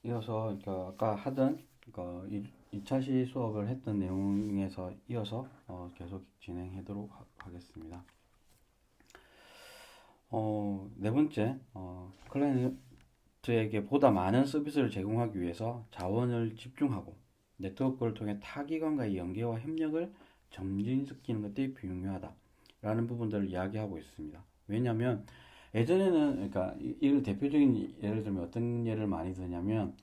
이어서 그러니까 아까 하던 그러니까 2차시 수업을 했던 내용에서 이어서 계속 진행하도록 하겠습니다. 네 번째, 클라이언트에게 보다 많은 서비스를 제공하기 위해서 자원을 집중하고 네트워크를 통해 타 기관과의 연계와 협력을 점진시키는 것들이 중요하다. 라는 부분들을 이야기하고 있습니다. 왜냐하면 예전에는 그러니까 이걸 대표적인 예를 들면 어떤 예를 많이 드냐면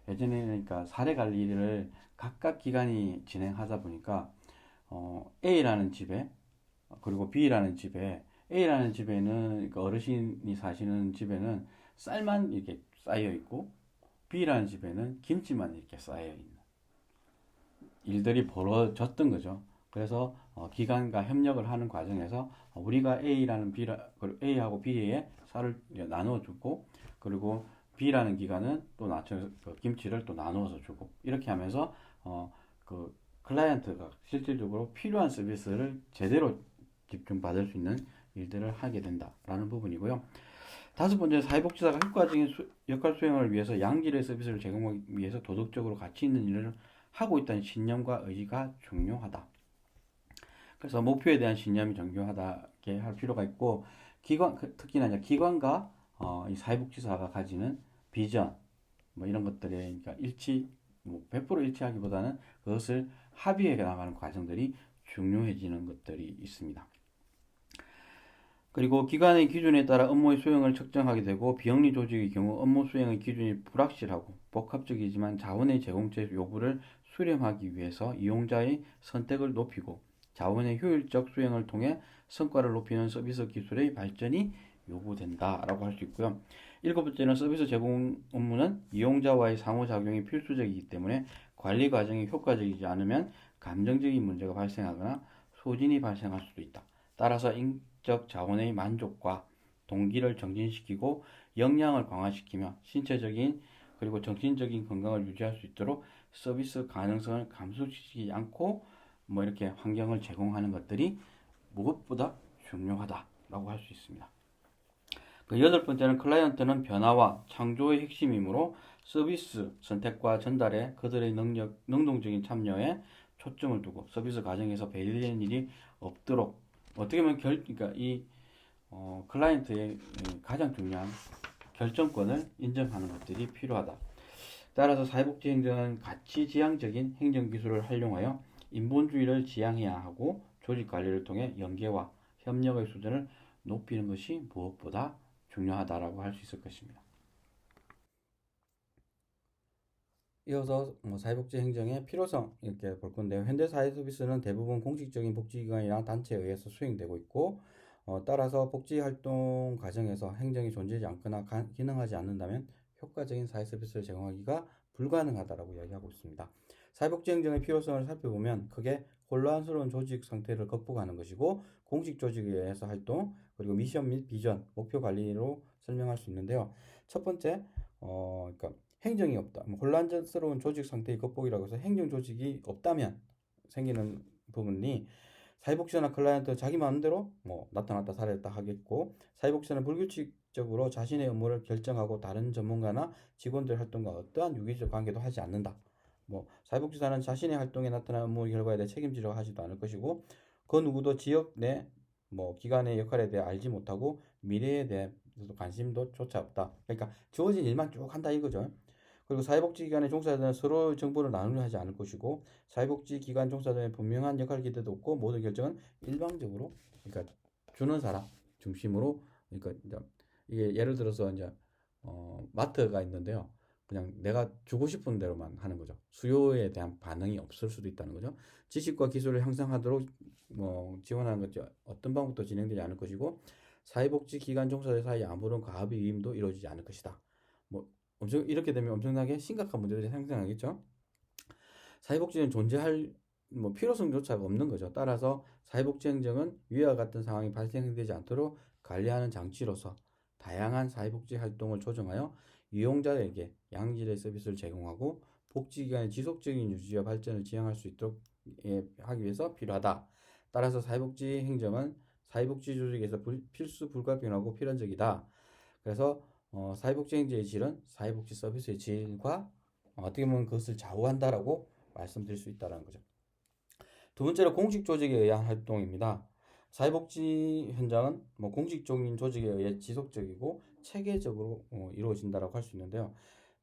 예전에는 그러니까 사례 관리를 각각 기관이 진행하다 보니까 A라는 집에 그리고 B라는 집에 A라는 집에는 그러니까 어르신이 사시는 집에는 쌀만 이렇게 쌓여 있고 B라는 집에는 김치만 이렇게 쌓여 있는 일들이 벌어졌던 거죠. 그래서 기관과 협력을 하는 과정에서 우리가 A하고 B에 쌀을 나누어 주고 그리고 B라는 기관은 또 김치를 또 나누어서 주고 이렇게 하면서 그 클라이언트가 실질적으로 필요한 서비스를 제대로 집중받을 수 있는 일들을 하게 된다라는 부분이고요. 다섯 번째, 사회복지사가 효과적인 역할 수행을 위해서 양질의 서비스를 제공하기 위해서 도덕적으로 가치 있는 일을 하고 있다는 신념과 의지가 중요하다. 그래서 목표에 대한 신념이 중요하다게 할 필요가 있고 특히나 이제 기관과 이 사회복지사가 가지는 비전 뭐 이런 것들에 그러니까 100% 일치하기보다는 그것을 합의해 나가는 과정들이 중요해지는 것들이 있습니다. 그리고 기관의 기준에 따라 업무의 수행을 측정하게 되고 비영리 조직의 경우 업무 수행의 기준이 불확실하고 복합적이지만 자원의 제공처 요구를 수렴하기 위해서 이용자의 선택을 높이고 자원의 효율적 수행을 통해 성과를 높이는 서비스 기술의 발전이 요구된다라고 할 수 있고요. 일곱 번째는 서비스 제공 업무는 이용자와의 상호작용이 필수적이기 때문에 관리 과정이 효과적이지 않으면 감정적인 문제가 발생하거나 소진이 발생할 수도 있다. 따라서 적 자원의 만족과 동기를 정진시키고 역량을 강화시키며 신체적인 그리고 정신적인 건강을 유지할 수 있도록 서비스 가능성을 감소시키지 않고 뭐 이렇게 환경을 제공하는 것들이 무엇보다 중요하다라고 할 수 있습니다. 그 여덟 번째는 클라이언트는 변화와 창조의 핵심이므로 서비스 선택과 전달에 그들의 능동적인 참여에 초점을 두고 서비스 과정에서 배려되는 일이 없도록 어떻게 보면 그러니까 이 클라이언트의 가장 중요한 결정권을 인정하는 것들이 필요하다. 따라서 사회복지 행정은 가치지향적인 행정기술을 활용하여 인본주의를 지향해야 하고 조직 관리를 통해 연계와 협력의 수준을 높이는 것이 무엇보다 중요하다라고 할 수 있을 것입니다. 이어서 사회복지 행정의 필요성 이렇게 볼 건데요. 현대 사회 서비스는 대부분 공식적인 복지기관이나 단체에 의해서 수행되고 있고 따라서 복지 활동 과정에서 행정이 존재하지 않거나 기능하지 않는다면 효과적인 사회 서비스를 제공하기가 불가능하다라고 이야기하고 있습니다. 사회복지 행정의 필요성을 살펴보면 크게 혼란스러운 조직 상태를 극복하는 것이고 공식 조직에 의해서 활동 그리고 미션 및 비전, 목표 관리로 설명할 수 있는데요. 첫 번째, 그러니까 행정이 없다. 혼란스러운 조직 상태의 극복이라고 해서 행정 조직이 없다면 생기는 부분이 사회복지사나 클라이언트 자기 마음대로 나타났다 사라졌다 하겠고 사회복지사는 불규칙적으로 자신의 업무를 결정하고 다른 전문가나 직원들 활동과 어떠한 유기적 관계도 하지 않는다. 사회복지사는 자신의 활동에 나타난 업무 결과에 대해 책임지려 하지도 않을 것이고 그 누구도 지역 내 기관의 역할에 대해 알지 못하고 미래에 대해 관심도 조차 없다. 그러니까 주어진 일만 쭉 한다 이거죠. 그리고 사회복지기관의 종사자들은 서로 정보를 나누려 하지 않을 것이고 사회복지기관 종사자의 분명한 역할 기대도 없고 모든 결정은 일방적으로 그러니까 주는 사람 중심으로 그러니까 이제 이게 예를 들어서 이제 마트가 있는데요. 그냥 내가 주고 싶은 대로만 하는 거죠. 수요에 대한 반응이 없을 수도 있다는 거죠. 지식과 기술을 향상하도록 지원하는 것이 어떤 방법도 진행되지 않을 것이고 사회복지기관 종사자 사이 아무런 가압의 위임도 이루어지지 않을 것이다. 뭐 이렇게 되면 엄청나게 심각한 문제들이 생겨나겠죠. 사회복지는 존재할 필요성조차 없는 거죠. 따라서 사회복지 행정은 위와 같은 상황이 발생되지 않도록 관리하는 장치로서 다양한 사회복지 활동을 조정하여 이용자에게 양질의 서비스를 제공하고 복지기관의 지속적인 유지와 발전을 지향할 수 있도록 하기 위해서 필요하다. 따라서 사회복지 행정은 사회복지 조직에서 필수 불가피하고 필연적이다. 그래서 사회복지행정의 질은 사회복지 서비스의 질과 어떻게 보면 그것을 좌우한다라고 말씀드릴 수 있다는 거죠. 두 번째로 공식 조직에 의한 활동입니다. 사회복지 현장은 공식적인 조직에 의해 지속적이고 체계적으로 이루어진다고 할 수 있는데요.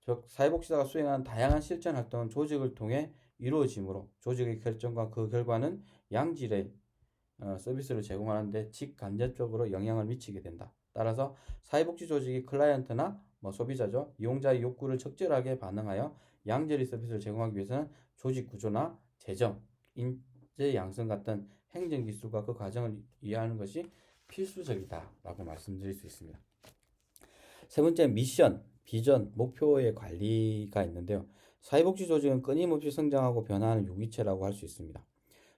즉 사회복지사가 수행하는 다양한 실천 활동은 조직을 통해 이루어지므로 조직의 결정과 그 결과는 양질의 서비스를 제공하는 데 직간접적으로 영향을 미치게 된다. 따라서 사회복지 조직이 클라이언트나 소비자죠. 이용자의 욕구를 적절하게 반응하여 양질의 서비스를 제공하기 위해서는 조직 구조나 재정, 인재 양성 같은 행정 기술과 그 과정을 이해하는 것이 필수적이다라고 말씀드릴 수 있습니다. 세 번째 미션, 비전, 목표의 관리가 있는데요. 사회복지 조직은 끊임없이 성장하고 변화하는 유기체라고 할 수 있습니다.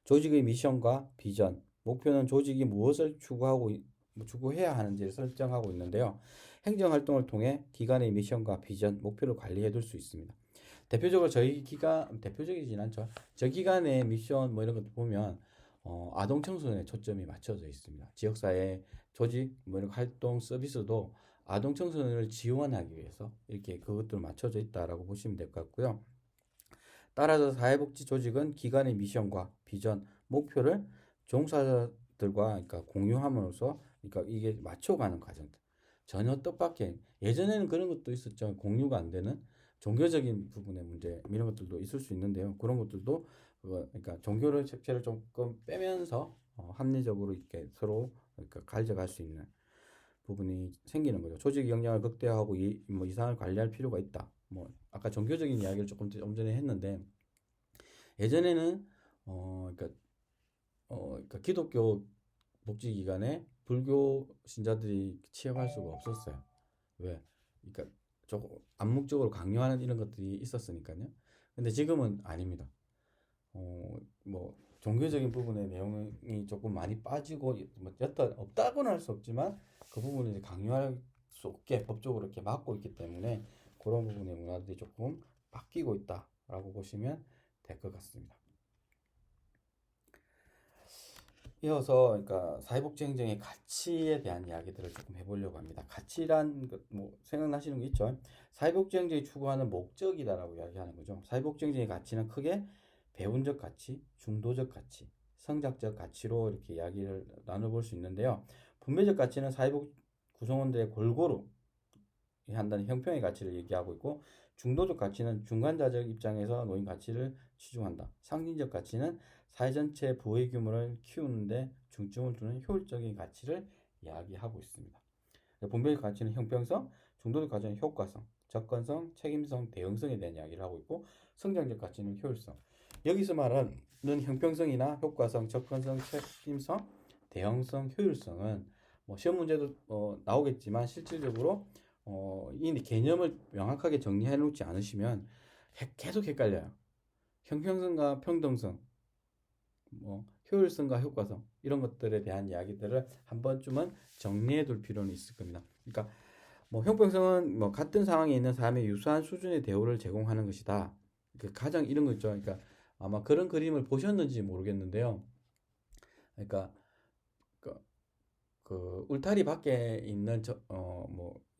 조직의 미션과 비전, 목표는 조직이 무엇을 추구해야 하는지를 설정하고 있는데요. 행정활동을 통해 기관의 미션과 비전, 목표를 관리해 둘 수 있습니다. 대표적으로 대표적이진 않죠. 저 기관의 미션 이런 것도 보면 아동 청소년에 초점이 맞춰져 있습니다. 지역사회 조직 이런 활동 서비스도 아동 청소년을 지원하기 위해서 이렇게 그것들 맞춰져 있다라고 보시면 될 것 같고요. 따라서 사회복지 조직은 기관의 미션과 비전, 목표를 종사자들과 그러니까 공유함으로써 그러니까 이게 맞춰가는 과정들. 전혀 뜻밖의 예전에는 그런 것도 있었죠. 공유가 안 되는 종교적인 부분의 문제 이런 것들도 있을 수 있는데요. 그런 것들도 그러니까 종교를 색채를 조금 빼면서 합리적으로 이렇게 서로 그러니까 가져갈 수 있는 부분이 생기는 거죠. 조직 역량을 극대화하고 이상을 관리할 필요가 있다. 아까 종교적인 이야기를 좀 전에 했는데 예전에는 그러니까 기독교 복지기관에 불교 신자들이 취업할 수가 없었어요. 왜? 그러니까 조금 암묵적으로 강요하는 이런 것들이 있었으니까요. 근데 지금은 아닙니다. 종교적인 부분의 내용이 조금 많이 빠지고 여타 없다고는 할 수 없지만 그 부분을 이제 강요할 수 없게 법적으로 이렇게 막고 있기 때문에 그런 부분의 문화들이 조금 바뀌고 있다라고 보시면 될 것 같습니다. 이어서 그러니까 사회복지 행정의 가치에 대한 이야기들을 조금 해보려고 합니다. 가치란 생각나시는 거 있죠? 사회복지 행정이 추구하는 목적이다라고 이야기하는 거죠. 사회복지 행정의 가치는 크게 배운적 가치, 중도적 가치, 성장적 가치로 이렇게 이야기를 나눠볼 수 있는데요. 분배적 가치는 사회복 구성원들의 골고루 한다는 형평의 가치를 얘기하고 있고, 중도적 가치는 중간자적 입장에서 노인 가치를 치중한다. 상징적 가치는 사회 전체 부의 규모를 키우는데 중점을 두는 효율적인 가치를 이야기하고 있습니다. 분배적 가치는 형평성, 중도적 가치는 효과성, 접근성, 책임성, 대응성에 대한 이야기를 하고 있고, 성장적 가치는 효율성. 여기서 말하는 형평성이나 효과성, 접근성, 책임성, 대응성, 효율성은 시험 문제도 나오겠지만 실질적으로 이 개념을 명확하게 정리해 놓지 않으시면 계속 헷갈려요. 형평성과 평등성, 효율성과 효과성 이런 것들에 대한 이야기들을 한 번쯤은 정리해 둘 필요는 있을 겁니다. 그러니까 형평성은 같은 상황에 있는 사람의 유사한 수준의 대우를 제공하는 것이다. 가장 이런 거 있죠. 그러니까 아마 그런 그림을 보셨는지 모르겠는데요. 그러니까 그 울타리 밖에 있는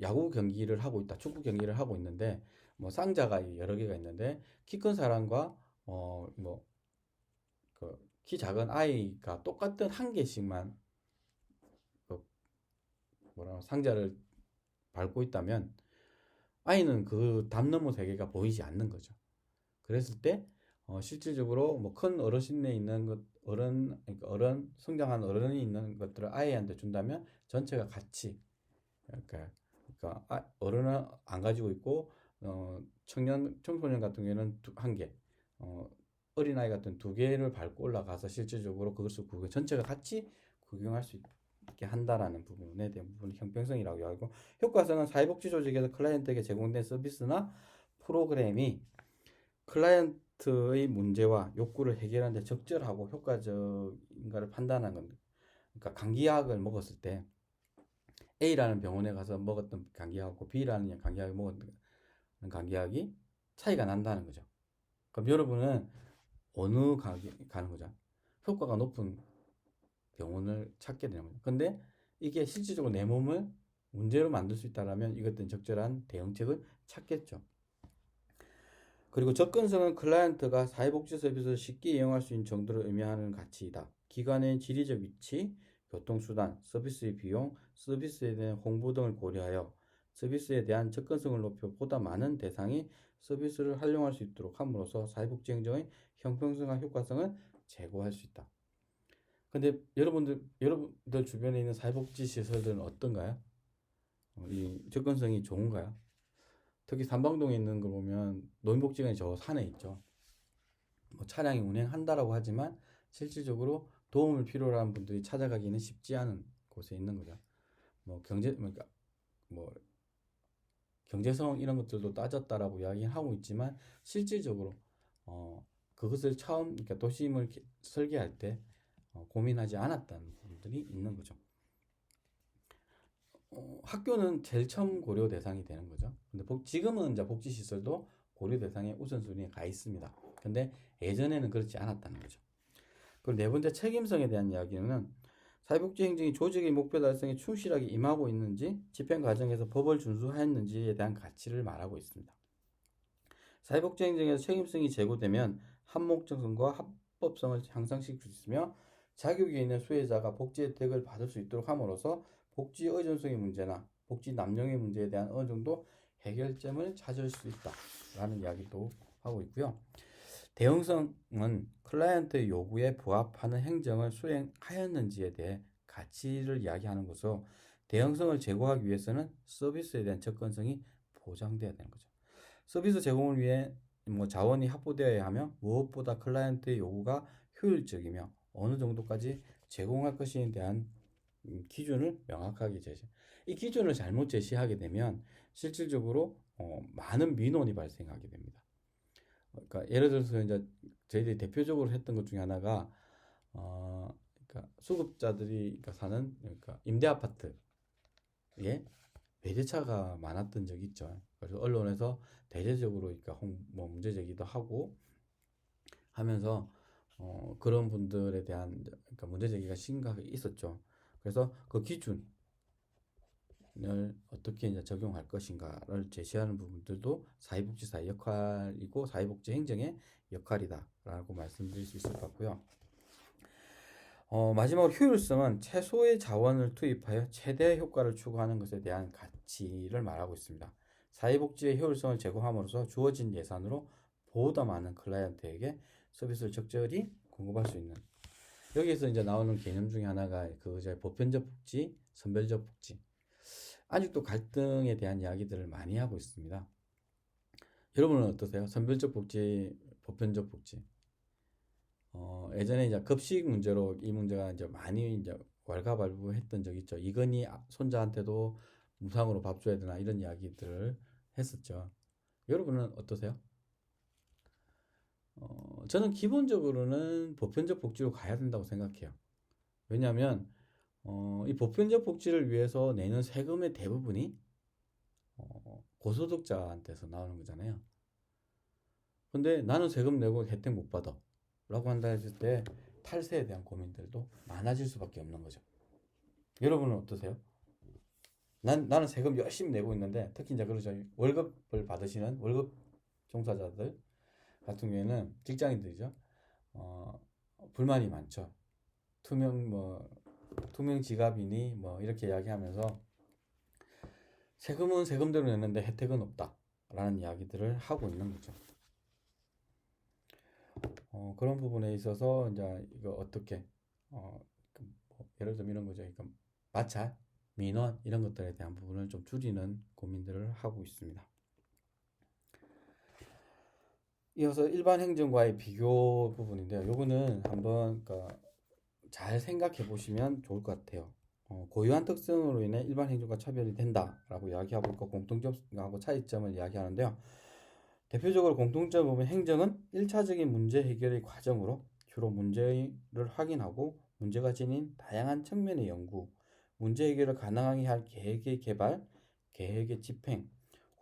야구 경기를 하고 있다. 축구 경기를 하고 있는데 상자가 여러 개가 있는데 키 큰 사람과 키 작은 아이가 똑같은 한 개씩만 상자를 밟고 있다면 아이는 그 담 너머 세 개가 보이지 않는 거죠. 그랬을 때 실질적으로 큰 어르신에 있는 그러니까 성장한 어른이 있는 것들을 아이한테 준다면 전체가 같이 그러니까 어른은 안 가지고 있고 청소년 같은 경우에는 한 개, 어린아이 같은 두 개를 밟고 올라가서 실질적으로 그것을 전체가 같이 구경할 수 있게 한다라는 부분에 대한 부분을 형평성이라고 하고, 효과성은 사회복지 조직에서 클라이언트에게 제공된 서비스나 프로그램이 클라이언트의 문제와 욕구를 해결하는 데 적절하고 효과적인가를 판단하는 겁니다. 그러니까 감기약을 먹었을 때 A라는 병원에 가서 먹었던 감기약하고 B라는 감기약을 먹었던 감기약이 차이가 난다는 거죠. 그럼 여러분은 어느 가는 거죠? 효과가 높은 병원을 찾게 되는 거죠. 근데 이게 실질적으로 내 몸을 문제로 만들 수 있다면 이것들은 적절한 대응책을 찾겠죠. 그리고 접근성은 클라이언트가 사회복지 서비스를 쉽게 이용할 수 있는 정도를 의미하는 가치이다. 기관의 지리적 위치, 교통수단, 서비스의 비용, 서비스에 대한 홍보 등을 고려하여 서비스에 대한 접근성을 높여 보다 많은 대상이 서비스를 활용할 수 있도록 함으로써 사회복지 행정의 형평성과 효과성을 제고할 수 있다. 근데 여러분들 주변에 있는 사회복지 시설들은 어떤가요? 이 접근성이 좋은가요? 특히 삼방동에 있는 걸 보면 노인복지관이 저 산에 있죠. 뭐 차량이 운행한다라고 하지만 실질적으로 도움을 필요로 하는 분들이 찾아가기는 쉽지 않은 곳에 있는 거죠. 뭐 그러니까 뭐 경제성 이런 것들도 따졌다라고 이야기하고 있지만 실질적으로 그것을 처음 그러니까 도심을 설계할 때 고민하지 않았다는 부분들이 있는 거죠. 학교는 제일 처음 고려 대상이 되는 거죠. 근데 지금은 이제 복지시설도 고려 대상에 우선순위에 가 있습니다. 근데 예전에는 그렇지 않았다는 거죠. 그리고 네 번째 책임성에 대한 이야기는 사회복지 행정이 조직의 목표 달성에 충실하게 임하고 있는지 집행 과정에서 법을 준수하였는지에 대한 가치를 말하고 있습니다. 사회복지 행정에서 책임성이 제고되면 합목적성과 합법성을 향상시킬 수 있으며 자격이 있는 수혜자가 복지 혜택을 받을 수 있도록 함으로써 복지 의존성의 문제나 복지 남용의 문제에 대한 어느 정도 해결점을 찾을 수 있다라는 이야기도 하고 있고요. 대응성은 클라이언트의 요구에 부합하는 행정을 수행하였는지에 대해 가치를 이야기하는 것으로 대응성을 제고하기 위해서는 서비스에 대한 접근성이 보장돼야 되는 거죠. 서비스 제공을 위해 자원이 확보되어야 하며 무엇보다 클라이언트의 요구가 효율적이며 어느 정도까지 제공할 것에 대한 기준을 명확하게 제시. 이 기준을 잘못 제시하게 되면 실질적으로 많은 민원이 발생하게 됩니다. 그러니까 예를 들어서 이제 저희들이 대표적으로 했던 것 중에 하나가 그러니까 수급자들이 그러니까 사는 그러니까 임대 아파트에 외제차가 많았던 적이 있죠. 그래서 언론에서 대대적으로 그러니까 뭐 문제 제기도 하고 하면서 그런 분들에 대한 그러니까 문제 제기가 심각하게 있었죠. 그래서 그 기준을 어떻게 이제 적용할 것인가를 제시하는 부분들도 사회복지사의 역할이고 사회복지 행정의 역할이다라고 말씀드릴 수 있을 것 같고요. 마지막으로 효율성은 최소의 자원을 투입하여 최대 효과를 추구하는 것에 대한 가치를 말하고 있습니다. 사회복지의 효율성을 제고함으로써 주어진 예산으로 보다 많은 클라이언트에게 서비스를 적절히 공급할 수 있는 여기에서 이제 나오는 개념 중에 하나가 그 이제 보편적 복지, 선별적 복지. 아직도 갈등에 대한 이야기들을 많이 하고 있습니다. 여러분은 어떠세요? 선별적 복지, 보편적 복지. 예전에 이제 급식 문제로 이 문제가 이제 많이 이제 왈가왈부했던 적 있죠. 이건희 손자한테도 무상으로 밥 줘야 되나 이런 이야기들을 했었죠. 여러분은 어떠세요? 저는 기본적으로는 보편적 복지로 가야 된다고 생각해요. 왜냐하면 이 보편적 복지를 위해서 내는 세금의 대부분이 고소득자한테서 나오는 거잖아요. 근데 나는 세금 내고 혜택 못 받아 라고 한다 했을 때 탈세에 대한 고민들도 많아질 수밖에 없는 거죠. 여러분은 어떠세요? 나는 세금 열심히 내고 있는데 특히 이제 그러죠. 월급을 받으시는 월급 종사자들 같은 경우에는 직장인들이죠. 불만이 많죠. 투명 지갑이니 뭐 이렇게 이야기하면서 세금은 세금대로 내는데 혜택은 없다라는 이야기들을 하고 있는 거죠. 그런 부분에 있어서 이제 이거 어떻게 예를 들면 이런 거죠. 그러니까 마찰, 민원 이런 것들에 대한 부분을 좀 줄이는 고민들을 하고 있습니다. 이어서 일반 행정과의 비교 부분인데요. 요거는 한번 그러니까 잘 생각해 보시면 좋을 것 같아요. 고유한 특성으로 인해 일반 행정과 차별이 된다라고 이야기하고 있고 공통점하고 차이점을 이야기하는데요. 대표적으로 공통점 보면 행정은 1차적인 문제 해결의 과정으로 주로 문제를 확인하고 문제가 지닌 다양한 측면의 연구, 문제 해결을 가능하게 할 계획의 개발, 계획의 집행,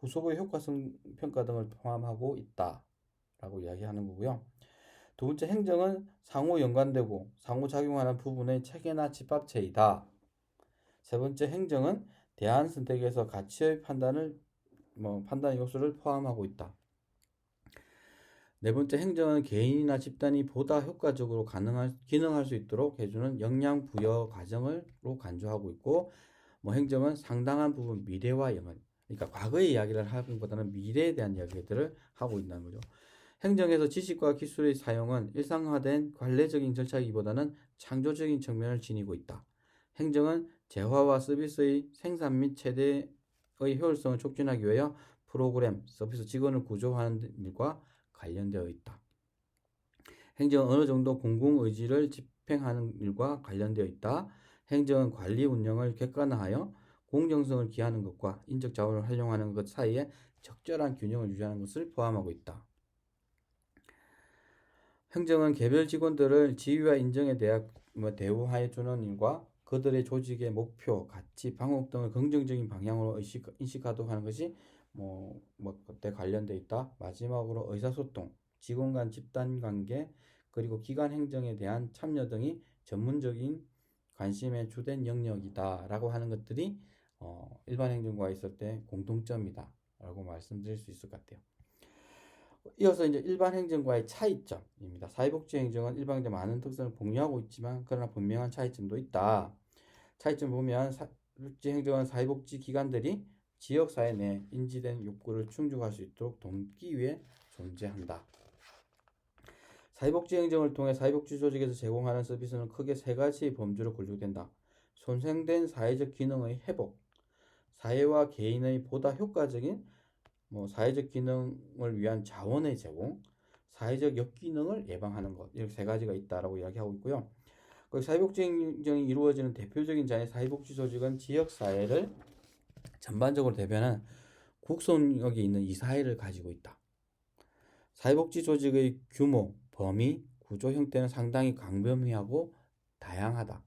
후속의 효과성 평가 등을 포함하고 있다라고 이야기하는 거고요. 두 번째 행정은 상호 연관되고 상호작용하는 부분의 체계나 집합체이다. 세 번째 행정은 대안 선택에서 가치의 판단 요소를 포함하고 있다. 네 번째, 행정은 개인이나 집단이 보다 효과적으로 기능할 수 있도록 해주는 역량 부여 과정으로 간주하고 있고, 행정은 상당한 부분 미래와 연관, 그러니까 과거의 이야기를 하기보다는 미래에 대한 이야기들을 하고 있다는 거죠. 행정에서 지식과 기술의 사용은 일상화된 관례적인 절차이기보다는 창조적인 측면을 지니고 있다. 행정은 재화와 서비스의 생산 및 최대의 효율성을 촉진하기 위하여 프로그램, 서비스 직원을 구조하는 일과 관련되어 있다. 행정은 어느 정도 공공의지를 집행하는 일과 관련되어 있다. 행정은 관리 운영을 객관화하여 공정성을 기하는 것과 인적 자원을 활용하는 것 사이에 적절한 균형을 유지하는 것을 포함하고 있다. 행정은 개별 직원들을 지위와 인정에 대해 대우해 주는 일과 그들의 조직의 목표, 가치, 방법 등을 긍정적인 방향으로 인식하도록 하는 것이 그때 관련돼 있다. 마지막으로 의사소통, 직원 간 집단 관계, 그리고 기관 행정에 대한 참여 등이 전문적인 관심의 주된 영역이다라고 하는 것들이 일반 행정과 있을 때 공통점이다라고 말씀드릴 수 있을 것 같아요. 이어서 이제 일반 행정과의 차이점입니다. 사회복지 행정은 일반 행정 많은 특성을 공유하고 있지만 그러나 분명한 차이점도 있다. 차이점 보면 사회복지 행정은 사회복지 기관들이 지역사회 내 인지된 욕구를 충족할 수 있도록 돕기 위해 존재한다. 사회복지 행정을 통해 사회복지 조직에서 제공하는 서비스는 크게 세 가지 범주로 분류된다. 손상된 사회적 기능의 회복, 사회와 개인의 보다 효과적인 사회적 기능을 위한 자원의 제공, 사회적 역기능을 예방하는 것, 이렇게 세 가지가 있다라고 이야기하고 있고요. 사회복지 행정이 이루어지는 대표적인 자의 사회복지 조직은 지역사회를 전반적으로 대변하는 국속력이 있는 이사회를 가지고 있다. 사회복지 조직의 규모, 범위, 구조 형태는 상당히 광범위하고 다양하다.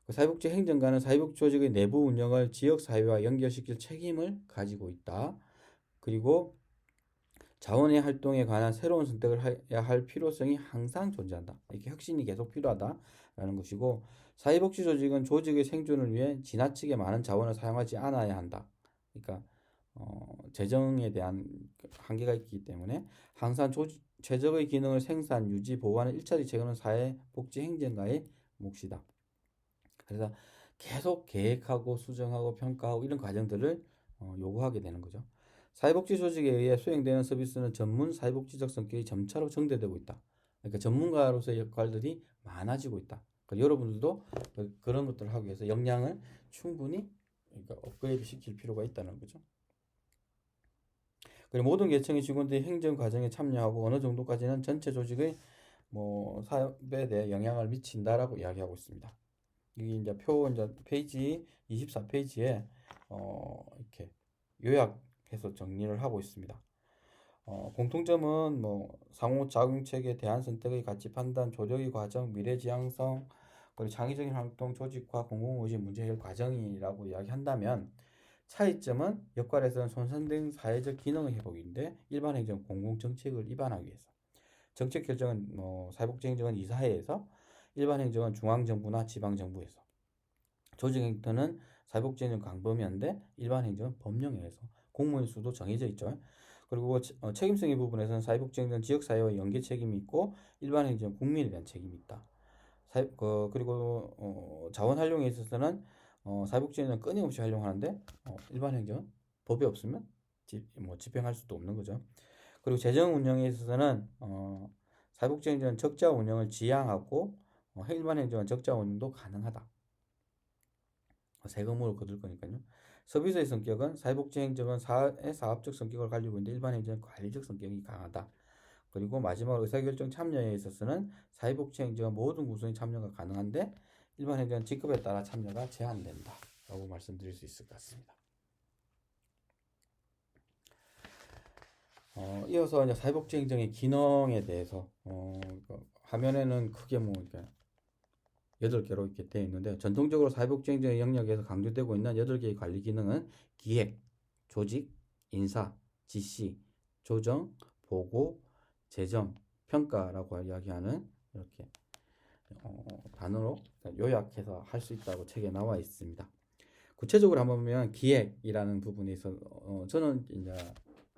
사회복지 행정가는 사회복지 조직의 내부 운영을 지역사회와 연결시킬 책임을 가지고 있다. 그리고 자원의 활동에 관한 새로운 선택을 해야 할 필요성이 항상 존재한다. 이렇게 혁신이 계속 필요하다라는 것이고, 사회복지 조직은 조직의 생존을 위해 지나치게 많은 자원을 사용하지 않아야 한다. 그러니까 재정에 대한 한계가 있기 때문에 항상 최적의 기능을 생산, 유지, 보호하는 일차리 책임은 사회복지 행정가의 몫이다. 그래서 계속 계획하고 수정하고 평가하고 이런 과정들을 요구하게 되는 거죠. 사회복지 조직에 의해 수행되는 서비스는 전문 사회복지적 성격이 점차로 정대되고 있다. 그러니까 전문가로서의 역할들이 많아지고 있다. 그러니까 여러분들도 그런 것들을 하기 위해서 역량을 충분히 업그레이드 시킬 필요가 있다는 거죠. 그리고 모든 계층의 직원들이 행정 과정에 참여하고 어느 정도까지는 전체 조직의 사업에 대해 영향을 미친다라고 이야기하고 있습니다. 이게 이제 페이지 24페이지에 이렇게 요약해서 정리를 하고 있습니다. 공통점은 상호 작용 체계, 대안 선택의 가치 판단, 조력의 과정, 미래 지향성, 그리고 창의적인 활동, 조직화, 공공의식 문제 해결 과정이라고 이야기한다면, 차이점은 역할에서는 손상된 사회적 기능의 회복인데 일반 행정 공공 정책을 입안하기 위해서, 정책 결정은 사회복지 행정은 이사회에서, 일반 행정은 중앙정부나 지방정부에서, 조직 행정은 사회복지 행정 광범위한데 일반 행정은 법령에서, 공무원 수도 정해져 있죠. 그리고 책임성의 부분에서는 사회복지 행정 지역사회와 연계 책임이 있고 일반 행정 국민에 대한 책임이 있다. 그리고 자원 활용에 있어서는 사회복지 행정 끊임없이 활용하는데 일반 행정은 법이 없으면 집행할 수도 없는 거죠. 그리고 재정 운영에 있어서는 사회복지 행정은 적자 운영을 지향하고 일반 행정은 적자 운영도 가능하다. 세금으로 거둘 거니까요. 서비스의 성격은 사회복지 행정은 사업적 성격을 가지고 있는데 일반 행정은 관리적 성격이 강하다. 그리고 마지막으로 의사결정 참여에 있어서는 사회복지 행정은 모든 구성의 참여가 가능한데 일반 행정은 직급에 따라 참여가 제한된다 라고 말씀드릴 수 있을 것 같습니다. 이어서 이제 사회복지 행정의 기능에 대해서 화면에는 크게 8개로 이렇게 되어 있는데, 전통적으로 사회복지 행정의 영역에서 강조되고 있는 8개의 관리 기능은 기획, 조직, 인사, 지시, 조정, 보고, 재정, 평가라고 이야기하는 이렇게 단어로 요약해서 할 수 있다고 책에 나와 있습니다. 구체적으로 한번 보면 기획이라는 부분에 있어 저는 이제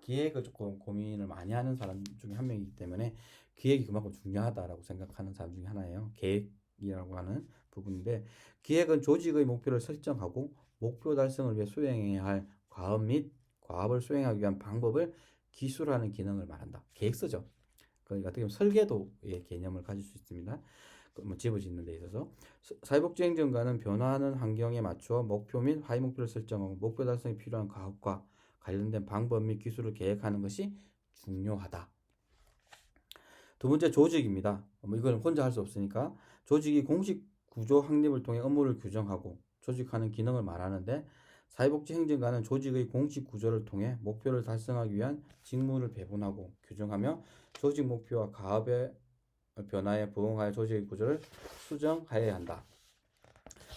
기획을 조금 고민을 많이 하는 사람 중에 한 명이기 때문에 기획이 그만큼 중요하다라고 생각하는 사람 중에 하나예요. 계획이라고 하는 부분인데 기획은 조직의 목표를 설정하고 목표 달성을 위해 수행해야 할 과업 및 과업을 수행하기 위한 방법을 기술하는 기능을 말한다. 계획서죠. 그러니까 어떻게 보면 설계도의 개념을 가질 수 있습니다. 뭐 집을 짓는 데 있어서 사회복지 행정관은 변화하는 환경에 맞추어 목표 및 하위 목표를 설정하고 목표 달성에 필요한 과업과 관련된 방법 및 기술을 계획하는 것이 중요하다. 두 번째 조직입니다. 뭐 이걸 혼자 할 수 없으니까 조직이 공식 구조 확립을 통해 업무를 규정하고 조직하는 기능을 말하는데 사회복지 행정관은 조직의 공식 구조를 통해 목표를 달성하기 위한 직무를 배분하고 규정하며 조직 목표와 가업의 변화에 부응하여 조직의 구조를 수정하여야 한다.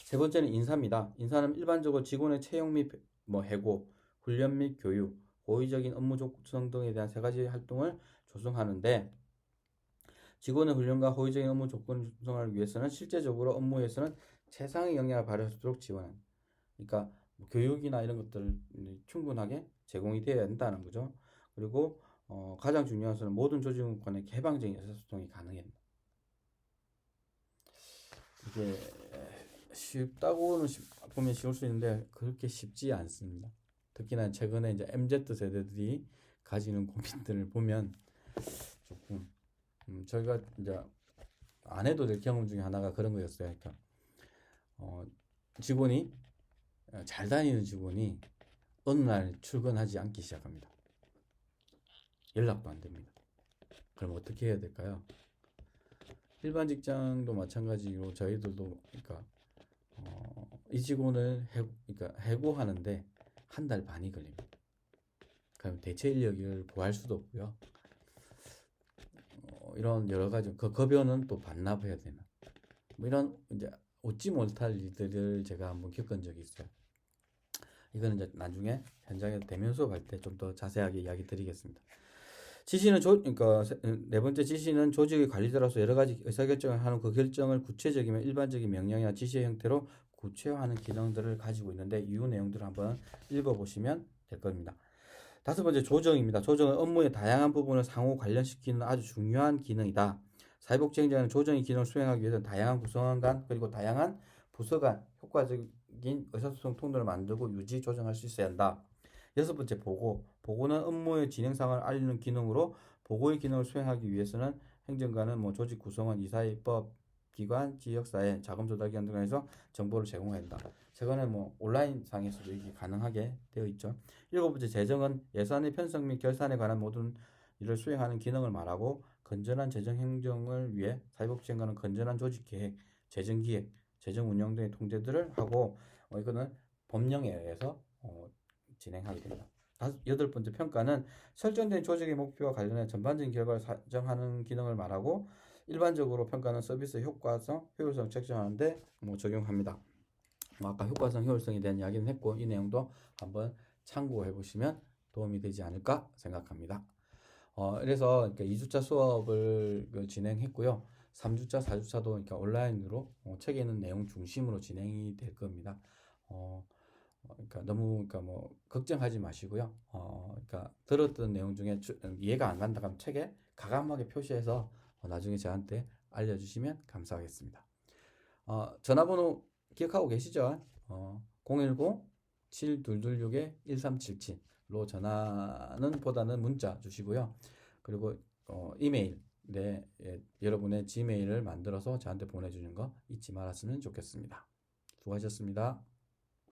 세 번째는 인사입니다. 인사는 일반적으로 직원의 채용 및 해고, 훈련 및 교육, 고의적인 업무 조성 등에 대한 세 가지 활동을 조성하는데 직원의 훈련과 호의적인 업무 조건 조성을 위해서는 실제적으로 업무에서는 최상의 역량을 발휘할 수 있도록 지원하는. 그러니까 교육이나 이런 것들을 충분하게 제공이 되어야 된다는 거죠. 그리고 가장 중요한 것은 모든 조직 간의 개방적인 의사소통이 가능해야 된다. 이게 쉽다고는 보면 쉬울 수 있는데 그렇게 쉽지 않습니다. 특히나 최근에 이제 MZ 세대들이 가지는 고민들을 보면 조금 저희가 이제 안 해도 될 경험 중에 하나가 그런 거였어요. 그러니까 직원이 잘 다니는 직원이 어느 날 출근하지 않기 시작합니다. 연락도 안 됩니다. 그럼 어떻게 해야 될까요? 일반 직장도 마찬가지로 저희들도 그러니까 이 직원을 그러니까 해고하는데 한 달 반이 걸립니다. 그럼 대체 인력을 구할 수도 없고요. 이런 여러 가지 그 급여는 또 반납해야 되는 뭐 이런 이제 웃지 못할 일들을 제가 한번 겪은 적이 있어요. 이거는 이제 나중에 현장에 대면 수업할 때 좀 더 자세하게 이야기 드리겠습니다. 지시는 그러니까 네 번째 지시는 조직의 관리자로서 여러 가지 의사결정을 하는 그 결정을 구체적이면 일반적인 명령이나 지시의 형태로 구체화하는 기능들을 가지고 있는데 이후 내용들을 한번 읽어보시면 될 겁니다. 다섯 번째 조정입니다. 조정은 업무의 다양한 부분을 상호 관련시키는 아주 중요한 기능이다. 사회복지행정은 조정의 기능을 수행하기 위해서는 다양한 구성원 간 그리고 다양한 부서 간 효과적인 의사소통 통로를 만들고 유지 조정할 수 있어야 한다. 여섯 번째 보고. 보고는 업무의 진행상을 알리는 기능으로 보고의 기능을 수행하기 위해서는 행정관은 뭐 조직 구성원, 이사회, 입법 기관, 지역사회, 자금조달기관 등에서 정보를 제공해야 한다. 최근에 뭐 온라인 상에서도 이게 가능하게 되어 있죠. 일곱 번째 재정은 예산의 편성 및 결산에 관한 모든 일을 수행하는 기능을 말하고 건전한 재정 행정을 위해 사회복지행정은 건전한 조직 계획, 재정 기획, 재정 운영 등의 통제들을 하고 이거는 법령에 의해서 진행하게 됩니다. 여덟 번째 평가는 설정된 조직의 목표와 관련해 전반적인 결과를 사정하는 기능을 말하고 일반적으로 평가는 서비스 효과성, 효율성 측정하는데 적용합니다. 아까 효과성, 효율성에 대한 이야기는 했고 이 내용도 한번 참고해 보시면 도움이 되지 않을까 생각합니다. 그래서 그러니까 2주차 수업을 진행했고요. 3주차, 4주차도 그러니까 온라인으로 책에 있는 내용 중심으로 진행이 될 겁니다. 그러니까 너무 그러니까 뭐 걱정하지 마시고요. 그러니까 들었던 내용 중에 이해가 안 간다 하면 책에 가감하게 표시해서 나중에 저한테 알려주시면 감사하겠습니다. 전화번호 기억하고 계시죠? 010-7226-1377로 전화는 보다는 문자 주시고요. 그리고 이메일 여러분의 지메일을 만들어서 저한테 보내주는 거 잊지 말았으면 좋겠습니다. 수고하셨습니다.